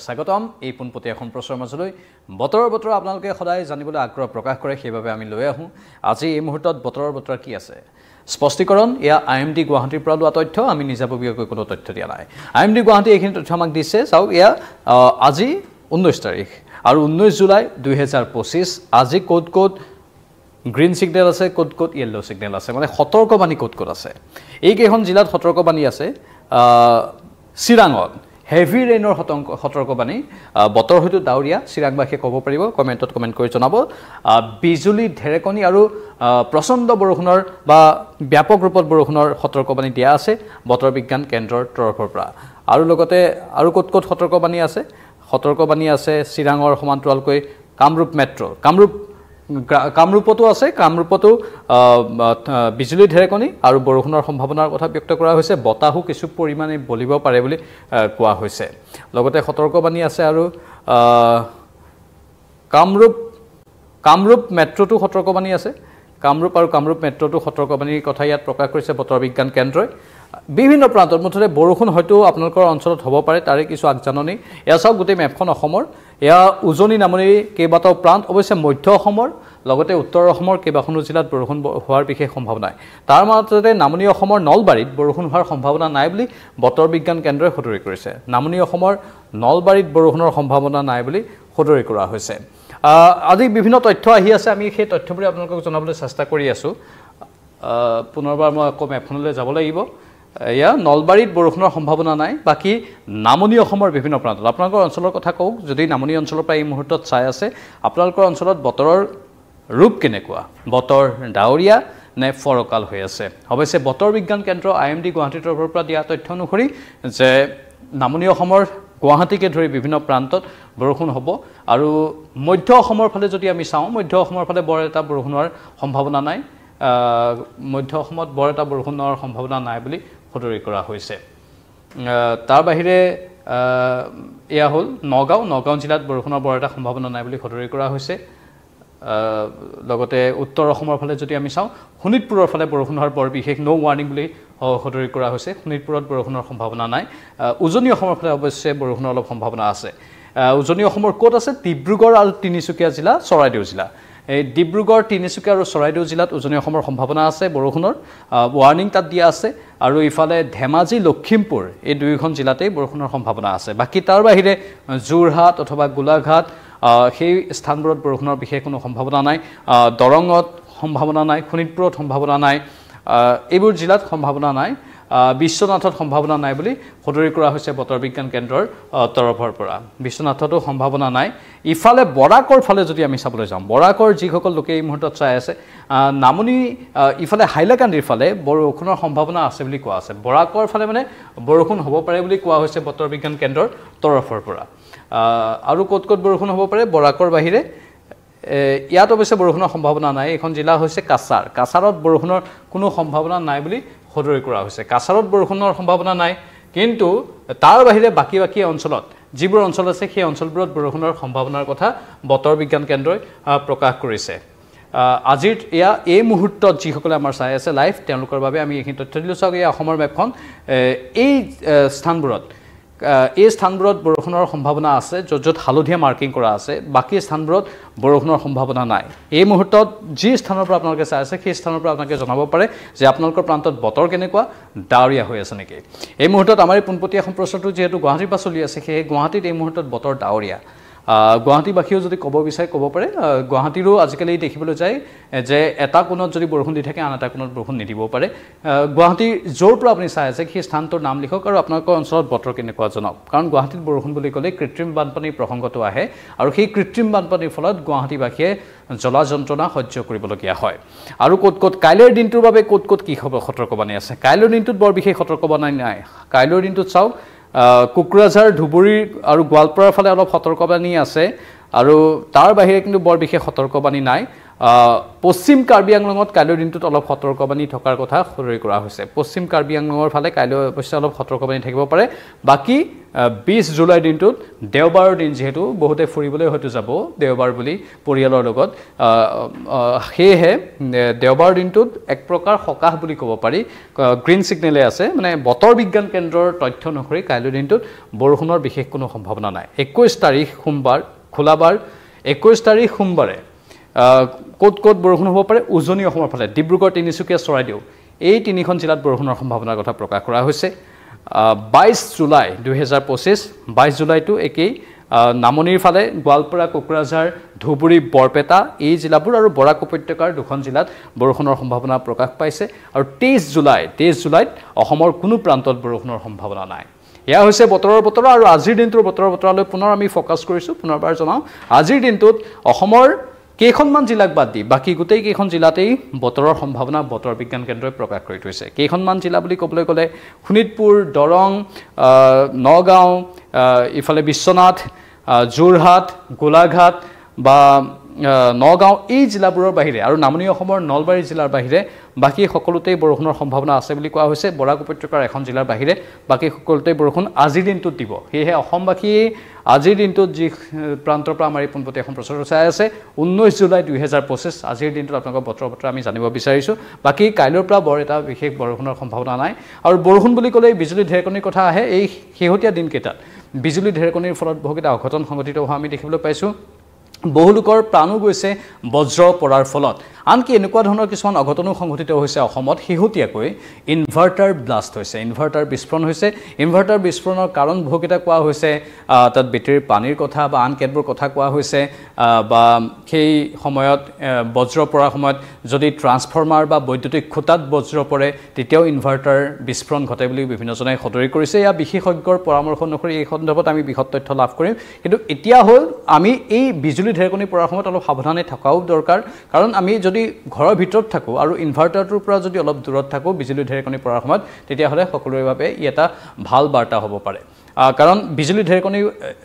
স্বাগতম এই পোনপটীয়া সম্প্ৰচাৰৰ মাজলৈ বতৰ আপোনালোকে সদায় জানিবলৈ আগ্ৰহ প্ৰকাশ কৰে সেইবাবে আমি লৈ আহোঁ আজি এই মুহূৰ্তত বতৰ কি আছে স্পষ্টীকৰণ এয়া আইএমডি গুৱাহাটীৰ পৰা লোৱা তথ্য আমি নিজাববীয়াকৈ কোনো তথ্য দিয়া নাই আইএমডি গুৱাহাটী এইখিনি তথ্য আমাক দিছে চাওক এয়া আজি 19 তাৰিখ আৰু 19 জুলাই 2025 আজি ক'ত গ্ৰীণ সিগনেল আছে ক'ত ইয়েলো সিগনেল আছে মানে সতৰ্কবাণী ক'ত আছে এই কেইখন জিলাত সতৰ্কবাণী আছে চিৰাঙত হেভি ৰেইনৰ সতৰ্কবাণী বতৰ হয়তো ডাউৰিয়া চিৰাংবাসীয়ে ক'ব পাৰিব কমেণ্টত কমেণ্ট কৰি জনাব বিজুলী ঢেৰেকণী আৰু প্ৰচণ্ড বৰষুণৰ বা ব্যাপক ৰূপত বৰষুণৰ সতৰ্কবাণী দিয়া আছে বতৰ বিজ্ঞান কেন্দ্ৰৰ তৰফৰ পৰা আৰু লগতে আৰু ক'ত সতৰ্কবাণী আছে চিৰাঙৰ সমান্তৰালকৈ কামৰূপ মেট্ৰ কামৰূপতো আছে কামৰূপতো বিজুলী ঢেৰেকণী আৰু বৰষুণৰ সম্ভাৱনাৰ কথা ব্যক্ত কৰা হৈছে বতাহো কিছু পৰিমাণে বলিব পাৰে বুলি কোৱা হৈছে লগতে সতৰ্কবাণী আছে আৰু কামৰূপ মেট্ৰটো সতৰ্কবাণী আছে কামৰূপ মেট্ৰটো সতৰ্কবাণীৰ কথা ইয়াত প্ৰকাশ কৰিছে বতৰ বিজ্ঞান কেন্দ্ৰই বিভিন্ন প্ৰান্তত মুঠতে বৰষুণ হয়তো আপোনালোকৰ অঞ্চলত হ'ব পাৰে তাৰে কিছু আগজাননী এয়া চাওক গোটেই মেপখন অসমৰ এয়া উজনি নামনিৰ কেইবাটাও প্ৰান্ত অৱশ্যে মধ্য অসমৰ লগতে উত্তৰ অসমৰ কেইবাখনো জিলাত বৰষুণ হোৱাৰ বিশেষ সম্ভাৱনা নাই তাৰ মাজতে নামনি অসমৰ নলবাৰীত বৰষুণ হোৱাৰ সম্ভাৱনা নাই বুলি বতৰ বিজ্ঞান কেন্দ্ৰই সতৰি কৰিছে নামনি অসমৰ নলবাৰীত বৰষুণৰ সম্ভাৱনা নাই বুলি সতৰি কৰা হৈছে আজি বিভিন্ন তথ্য আহি আছে আমি সেই তথ্যবোৰ আপোনালোকক জনাবলৈ চেষ্টা কৰি আছো পুনৰবাৰ মই আকৌ মেপখনলৈ যাব লাগিব এয়া নলবাৰীত বৰষুণৰ সম্ভাৱনা নাই বাকি নামনি অসমৰ বিভিন্ন প্ৰান্তত আপোনালোকৰ অঞ্চলৰ কথা কওক যদি নামনি অঞ্চলৰ পৰা এই মুহূৰ্তত চাই আছে আপোনালোকৰ অঞ্চলত বতৰৰ ৰূপ কেনেকুৱা বতৰ ডাউৰিয়া নে ফৰকাল হৈ আছে অৱশ্যে বতৰ বিজ্ঞান কেন্দ্ৰ আইএমডি গুৱাহাটীৰ তৰফৰ পৰা দিয়া তথ্য অনুসৰি যে নামনি অসমৰ গুৱাহাটীকে ধৰি বিভিন্ন প্ৰান্তত বৰষুণ হ'ব আৰু মধ্য অসমৰ ফালে যদি আমি চাওঁ মধ্য অসমৰ ফালে বৰ এটা বৰষুণৰ সম্ভাৱনা নাই মধ্য অসমত বৰ এটা বৰষুণৰ সম্ভাৱনা নাই বুলি সতৰি কৰা হৈছে তাৰ বাহিৰে এয়া হ'ল নগাঁও জিলাত বৰষুণৰ বৰ এটা সম্ভাৱনা নাই বুলি সতৰি কৰা হৈছে লগতে উত্তৰ অসমৰ ফালে যদি আমি চাওঁ শোণিতপুৰৰ ফালে বৰষুণৰ বৰ বিশেষ নো ৱাৰ্নিং বুলি সতৰি কৰা হৈছে শোণিতপুৰত বৰষুণৰ সম্ভাৱনা নাই উজনি অসমৰ ফালে অৱশ্যে বৰষুণৰ অলপ সম্ভাৱনা আছে উজনি অসমৰ ক'ত আছে ডিব্ৰুগড় আৰু তিনিচুকীয়া জিলা চৰাইদেউ জিলা এই ডিব্ৰুগড় তিনিচুকীয়া আৰু চৰাইদেউ জিলাত উজনি অসমৰ সম্ভাৱনা আছে বৰষুণৰ ৱাৰ্নিং তাত দিয়া আছে আৰু ইফালে ধেমাজি লখিমপুৰ এই দুইখন জিলাতেই বৰষুণৰ সম্ভাৱনা আছে বাকি তাৰ বাহিৰে যোৰহাট অথবা গোলাঘাট সেই স্থানবোৰত বৰষুণৰ বিশেষ কোনো সম্ভাৱনা নাই দৰঙত সম্ভাৱনা নাই শোণিতপুৰত সম্ভাৱনা নাই এইবোৰ জিলাত সম্ভাৱনা নাই বিশ্বনাথত সম্ভাৱনা নাই বুলি সতৰি কৰা হৈছে বতৰ বিজ্ঞান কেন্দ্ৰৰ তৰফৰ পৰা বিশ্বনাথতো সম্ভাৱনা নাই ইফালে বৰাকৰ ফালে যদি আমি চাবলৈ যাওঁ বৰাকৰ যিসকল লোকে এই মুহূৰ্তত চাই আছে নামনি ইফালে হাইলাকান্দিৰ ফালে বৰষুণৰ সম্ভাৱনা আছে বুলি কোৱা আছে বৰাকৰ ফালে মানে বৰষুণ হ'ব পাৰে বুলি কোৱা হৈছে বতৰ বিজ্ঞান কেন্দ্ৰৰ তৰফৰ পৰা আৰু ক'ত বৰষুণ হ'ব পাৰে বৰাকৰ বাহিৰে ইয়াত অৱশ্যে বৰষুণৰ সম্ভাৱনা নাই এখন জিলা হৈছে কাছাৰত বৰষুণৰ কোনো সম্ভাৱনা নাই বুলি সতৰি কৰা হৈছে কাছাৰত বৰষুণৰ সম্ভাৱনা নাই কিন্তু তাৰ বাহিৰে বাকি অঞ্চলত যিবোৰ অঞ্চল আছে সেই অঞ্চলবোৰত বৰষুণৰ সম্ভাৱনাৰ কথা বতৰ বিজ্ঞান কেন্দ্ৰই প্ৰকাশ কৰিছে আজিৰ এই মুহূৰ্তত যিসকলে আমাৰ চাই আছে লাইভ তেওঁলোকৰ বাবে আমি এইখিনি তথ্য দিলোঁ চাওক এই অসমৰ মেপখন এই স্থানবোৰত বৰষুণৰ সম্ভাৱনা আছে য'ত হালধীয়া মাৰ্কিং কৰা আছে বাকি স্থানবোৰত বৰষুণৰ সম্ভাৱনা নাই এই মুহূৰ্তত যি স্থানৰ পৰা আপোনালোকে চাই আছে সেই স্থানৰ পৰা আপোনালোকে জনাব পাৰে যে আপোনালোকৰ প্ৰান্তত বতৰ কেনেকুৱা ডাউৰিয়া হৈ আছে নেকি এই মুহূৰ্তত আমাৰ এই পোনপটীয়া সম্প্ৰচাৰটো যিহেতু গুৱাহাটীৰ পৰা চলি আছে সেই গুৱাহাটীত এই মুহূৰ্তত বতৰ ডাউৰিয়া গুৱাহাটীবাসীও যদি ক'ব বিচাৰে ক'ব পাৰে গুৱাহাটীৰো আজিকালি দেখিবলৈ যায় যে এটা কোণত যদি বৰষুণ দি থাকে আন এটা কোণত বৰষুণ নিদিব পাৰে গুৱাহাটীৰ য'ৰ পৰা আপুনি চাই আছে সেই স্থানটোৰ নাম লিখক আৰু আপোনালোকৰ অঞ্চলত বতৰ কেনেকুৱা জনাওক কাৰণ গুৱাহাটীত বৰষুণ বুলি ক'লে কৃত্ৰিম বানপানীৰ প্ৰসংগটো আহে আৰু সেই কৃত্ৰিম বানপানীৰ ফলত গুৱাহাটীবাসীয়ে জ্বলা যন্ত্ৰণা সহ্য কৰিবলগীয়া হয় আৰু ক'ত কাইলৈৰ দিনটোৰ বাবে ক'ত কি হ'ব সতৰ্কবাণী আছে কাইলৈৰ দিনটোত বৰ বিশেষ সতৰ্কবাণী নাই কাইলৈৰ দিনটোত চাওক কুকুৰাঝাৰ ধুবুৰী আৰু গোৱালপাৰাৰ ফালে অলপ সতৰ্কবাণী আছে আৰু তাৰ বাহিৰে কিন্তু বৰ বিশেষ সতৰ্কবাণী নাই পশ্চিম কাৰ্বি আংলঙত কাইলৈৰ দিনটোত অলপ সতৰ্কবাণী থকাৰ কথা সদৰি কৰা হৈছে পশ্চিম কাৰ্বি আংলঙৰ ফালে কাইলৈ অৱশ্যে অলপ সতৰ্কবাণী থাকিব পাৰে বাকী 20 জুলাই দিনটোত দেওবাৰৰ দিন যেহেতু বহুতে ফুৰিবলৈ হয়তো যাব দেওবাৰ বুলি পৰিয়ালৰ লগত সেয়েহে দেওবাৰ দিনটোত এক প্ৰকাৰ সকাহ বুলি ক'ব পাৰি গ্ৰীণ সিগনেলে আছে মানে বতৰ বিজ্ঞান কেন্দ্ৰৰ তথ্য অনুসৰি কাইলৈৰ দিনটোত বৰষুণৰ বিশেষ কোনো সম্ভাৱনা নাই 21 তাৰিখ সোমবাৰ খোলাবাৰ 21 তাৰিখ সোমবাৰে ক'ত বৰষুণ হ'ব পাৰে উজনি অসমৰ ফালে ডিব্ৰুগড় তিনিচুকীয়া চৰাইদেউ এই তিনিখন জিলাত বৰষুণৰ সম্ভাৱনাৰ কথা প্ৰকাশ কৰা হৈছে 22 জুলাই 2025 22 জুলাইটো একেই নামনিৰ ফালে গোৱালপাৰা কোকৰাঝাৰ ধুবুৰী বৰপেটা এই জিলাবোৰ আৰু বৰাক উপত্যকাৰ দুখন জিলাত বৰষুণৰ সম্ভাৱনা প্ৰকাশ পাইছে আৰু 23 জুলাইত অসমৰ কোনো প্ৰান্তত বৰষুণৰ সম্ভাৱনা নাই এয়া হৈছে বতৰৰ বতৰ আৰু আজিৰ দিনটোৰ বতৰৰ বতৰলৈ পুনৰ আমি ফোকাস কৰিছো পুনৰবাৰ জনাও আজিৰ দিনটোত অসমৰ কেইখনমান জিলাক বাদ দি বাকি গোটেই কেইখন জিলাতেই বতৰৰ সম্ভাৱনা বতৰ বিজ্ঞান কেন্দ্ৰই প্ৰকাশ কৰি থৈছে কেইখনমান জিলা বুলি ক'বলৈ গ'লে শোণিতপুৰ দৰং নগাঁও ইফালে বিশ্বনাথ যোৰহাট গোলাঘাট বা নগাঁও এই জিলাবোৰৰ বাহিৰে আৰু নামনি অসমৰ নলবাৰী জিলাৰ বাহিৰে বাকি সকলোতেই বৰষুণৰ সম্ভাৱনা আছে বুলি কোৱা হৈছে বৰাক উপত্যকাৰ এখন জিলাৰ বাহিৰে বাকি সকলোতেই বৰষুণ আজিৰ দিনটোত দিব সেয়েহে অসমবাসী আজিৰ দিনটোত যি প্ৰান্তৰ পৰা আমাৰ এই পোনপটীয়া সম্প্ৰচাৰ চাই আছে 19 জুলাই 2025 আজিৰ দিনটোত আপোনালোকৰ বতৰ আমি জানিব বিচাৰিছো বাকি কাইলৈৰ পৰা বৰ এটা বিশেষ বৰষুণৰ সম্ভাৱনা নাই আৰু বৰষুণ বুলি ক'লে বিজুলী ঢেৰেকণিৰ কথা আহে এই শেহতীয়া দিনকেইটাত বিজুলী ঢেৰেকণিৰ ফলত বহুকেইটা অঘটন সংঘটিত হোৱা আমি দেখিবলৈ পাইছো বহু লোকৰ প্ৰাণো গৈছে বজ্ৰ পৰাৰ ফলত আনকি এনেকুৱা ধৰণৰ কিছুমান অঘটনো সংঘটিত হৈছে অসমত শেহতীয়াকৈ ইনভাৰ্টাৰ ব্লাষ্ট হৈছে ইনভাৰ্টাৰ বিস্ফোৰণ হৈছে ইনভাৰ্টাৰ বিস্ফোৰণৰ কাৰণ বহুকেইটা কোৱা হৈছে তাত বেটাৰীৰ পানীৰ কথা বা আন কেতবোৰ কথা কোৱা হৈছে বা সেই সময়ত বজ্ৰ পৰাৰ সময়ত যদি ট্ৰান্সফৰ্মাৰ বা বৈদ্যুতিক খুঁটাত বজ্ৰ পৰে তেতিয়াও ইনভাৰ্টাৰ বিস্ফোৰণ ঘটে বুলি বিভিন্নজনে সদৰি কৰিছে ইয়া বিশেষজ্ঞৰ পৰামৰ্শ অনুসৰি এই সন্দৰ্ভত আমি বিশদ তথ্য লাভ কৰিম কিন্তু এতিয়া হ'ল আমি এই বিজুলী ঢেৰেকণি পৰাৰ সময়ত অলপ সাৱধানে থকাও দৰকাৰ কাৰণ আমি যদি ঘৰৰ ভিতৰত থাকো আৰু ইনভাৰ্টাৰটোৰ পৰা যদি অলপ দূৰত থাকো বিজুলী ঢেৰেকণি পৰাৰ সময়ত তেতিয়া হলে সকলোৰে বাবে ই এটা ভাল বাৰ্তা হ'ব পাৰে কাৰণ বিজুলী ঢেৰেকণি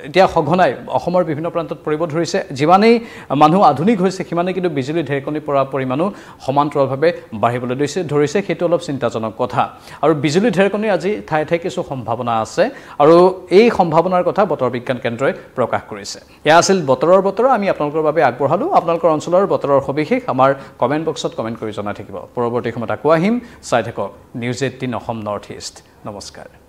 এতিয়া সঘনাই অসমৰ বিভিন্ন প্ৰান্তত পৰিব ধৰিছে যিমানেই মানুহ আধুনিক হৈছে সিমানেই কিন্তু বিজুলী ঢেৰেকণি পৰা পৰিমাণো সমান্তৰালভাৱে বাঢ়িবলৈ ধৰিছে সেইটো অলপ চিন্তাজনক কথা আৰু বিজুলী ঢেৰেকণি আজি ঠাই ঠাই কিছু সম্ভাৱনা আছে আৰু এই সম্ভাৱনাৰ কথা বতৰ বিজ্ঞান কেন্দ্ৰই প্ৰকাশ কৰিছে এয়া আছিল বতৰৰ বতৰ আমি আপোনালোকৰ বাবে আগবঢ়ালো আপোনালোকৰ অঞ্চলৰ বতৰৰ সবিশেষ আমাৰ কমেন্ট বক্সত কমেন্ট কৰি জনাই থাকিব পৰৱৰ্তী সময়ত আকৌ আহিম চাই থাকক নিউজ 18 অসম নৰ্থ ইষ্ট নমস্কাৰ